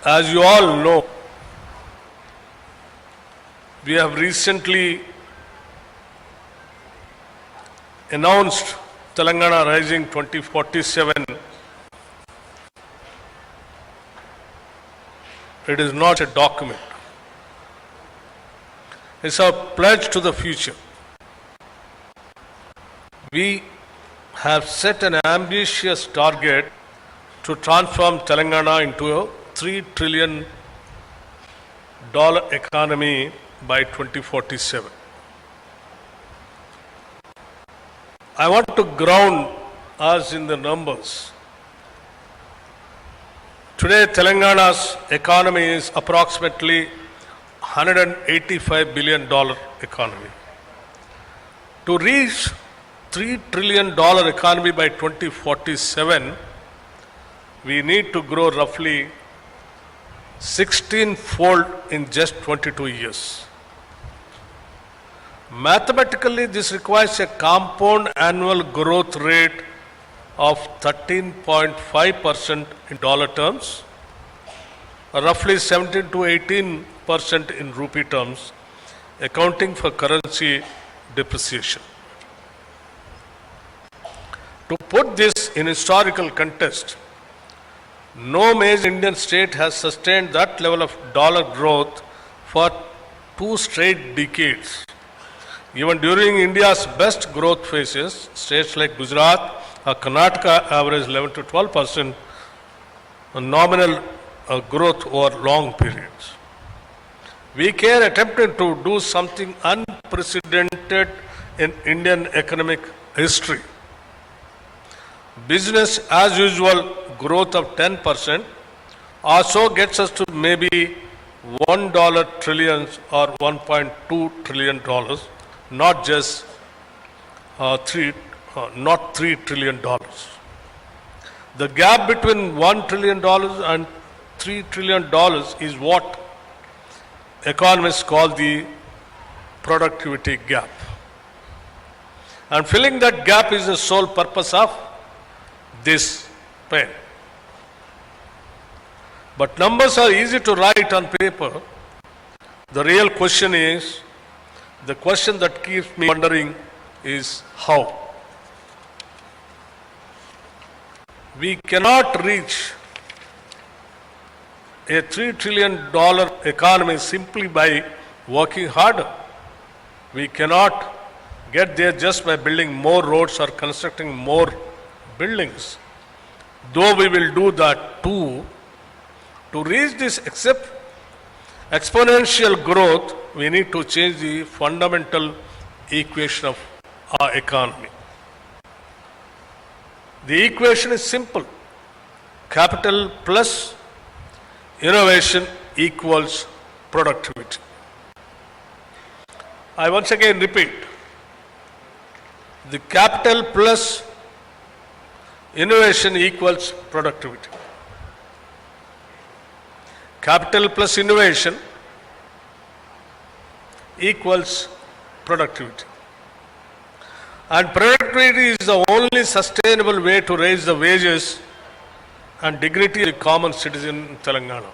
As you all know, we have recently announced Telangana Rising 2047. It is not a document. It's a pledge to the future. We have set an ambitious target to transform Telangana into a $3 trillion economy by 2047. I want to ground us in the numbers. Today, Telangana's economy is approximately $185 billion economy. To reach $3 trillion economy by 2047, we need to grow roughly 16-fold in just 22 years. Mathematically, this requires a compound annual growth rate of 13.5% in dollar terms, roughly 17 to 18% in rupee terms, accounting for currency depreciation. To put this in historical context, no major Indian state has sustained that level of dollar growth for 2 straight decades. Even during India's best growth phases, states like Gujarat or Karnataka average 11 to 12% nominal growth over long periods. We can attempt to do something unprecedented in Indian economic history. Business as usual growth of 10% also gets us to maybe $1 trillion or $1.2 trillion, not just not $3 trillion. The gap between $1 trillion and $3 trillion is what economists call the productivity gap. And filling that gap is the sole purpose of this pen. But numbers are easy to write on paper. The real question is, the question that keeps me wondering is how. We cannot reach a $3 trillion economy simply by working harder. We cannot get there just by building more roads or constructing more buildings. Though we will do that too, to reach this exponential growth, we need to change the fundamental equation of our economy. The equation is simple. Capital plus innovation equals productivity. I once again repeat. The capital plus innovation equals productivity. Capital plus innovation equals productivity. And productivity is the only sustainable way to raise the wages and dignity of the common citizen in Telangana.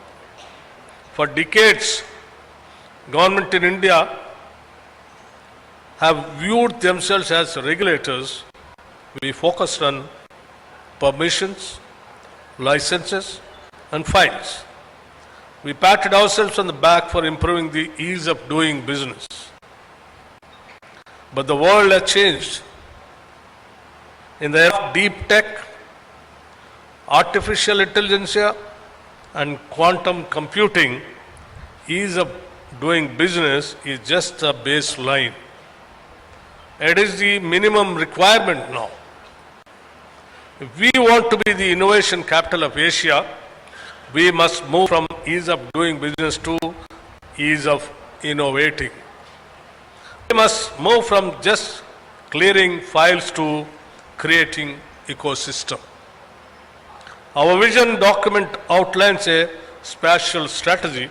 For decades, government in India have viewed themselves as regulators. We focused on permissions, licenses, and fines. We patted ourselves on the back for improving the ease of doing business. But the world has changed. In the era of deep tech, artificial intelligence, and quantum computing, ease of doing business is just a baseline. It is the minimum requirement now. If we want to be the innovation capital of Asia, we must move from ease of doing business to ease of innovating. We must move from just clearing files to creating ecosystem. Our vision document outlines a spatial strategy: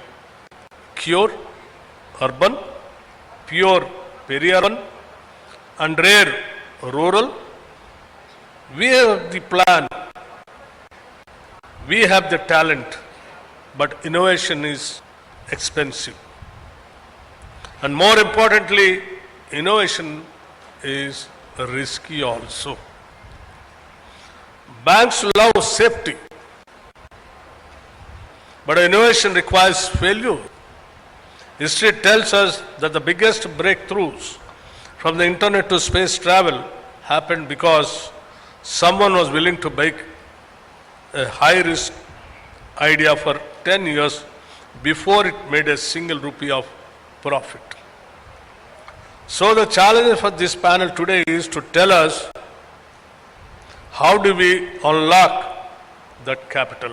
cure, urban, pure, peri-urban, and rare, rural. We have the plan, we have the talent, but innovation is expensive. And more importantly, innovation is risky also. Banks love safety, but innovation requires failure. History tells us that the biggest breakthroughs from the internet to space travel happened because someone was willing to make a high-risk idea for 10 years before it made a single rupee of profit. So the challenge for this panel today is to tell us how do we unlock that capital.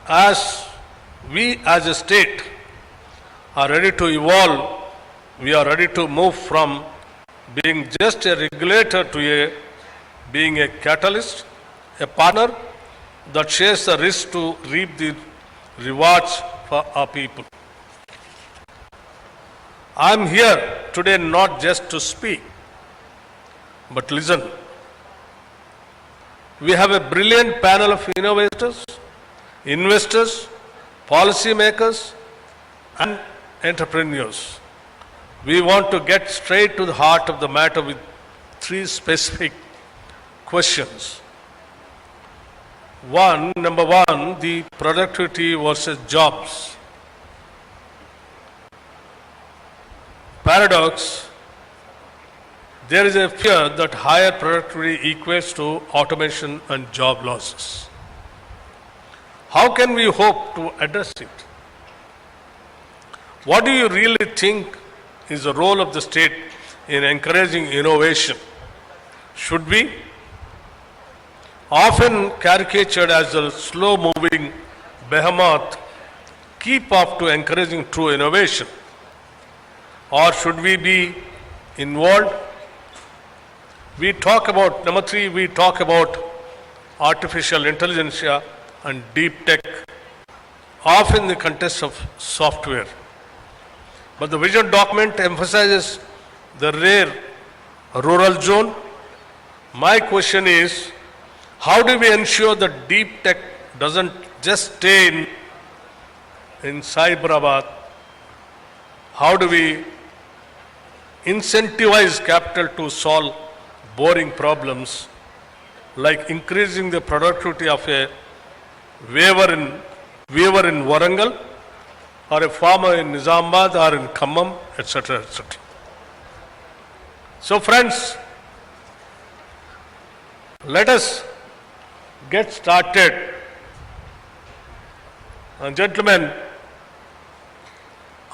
As we as a state are ready to evolve, we are ready to move from being just a regulator to being a catalyst, a partner that shares the risk to reap the rewards for our people. I am here today not just to speak, but listen. We have a brilliant panel of innovators, investors, policymakers, and entrepreneurs. We want to get straight to the heart of the matter with 3 specific questions. Number one, the productivity versus jobs. Paradox, there is a fear that higher productivity equates to automation and job losses. How can we hope to address it? What do you really think is the role of the state in encouraging innovation? Should we? Often caricatured as a slow-moving behemoth, keep up to encouraging true innovation? Or should we be involved? Number 3, we talk about artificial intelligence and deep tech, often in the context of software. But the vision document emphasizes the rare rural zone. My question is, how do we ensure that deep tech doesn't just stay in Hyderabad? How do we incentivize capital to solve boring problems like increasing the productivity of a weaver in Warangal, or a farmer in Nizamabad or in Khammam, etc., etc. So friends, let us get started. And gentlemen,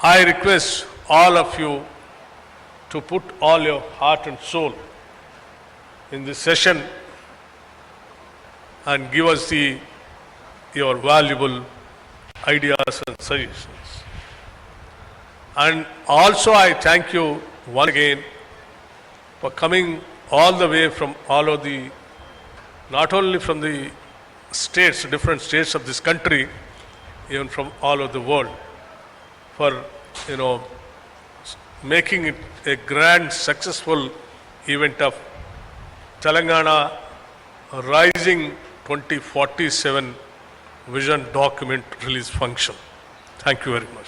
I request all of you to put all your heart and soul in this session and give us your valuable ideas and suggestions. And also I thank you once again for coming all the way from all of the, not only from the states, different states of this country, even from all over the world, for, making it a grand, successful event of Telangana Rising 2047 Vision Document Release Function. Thank you very much.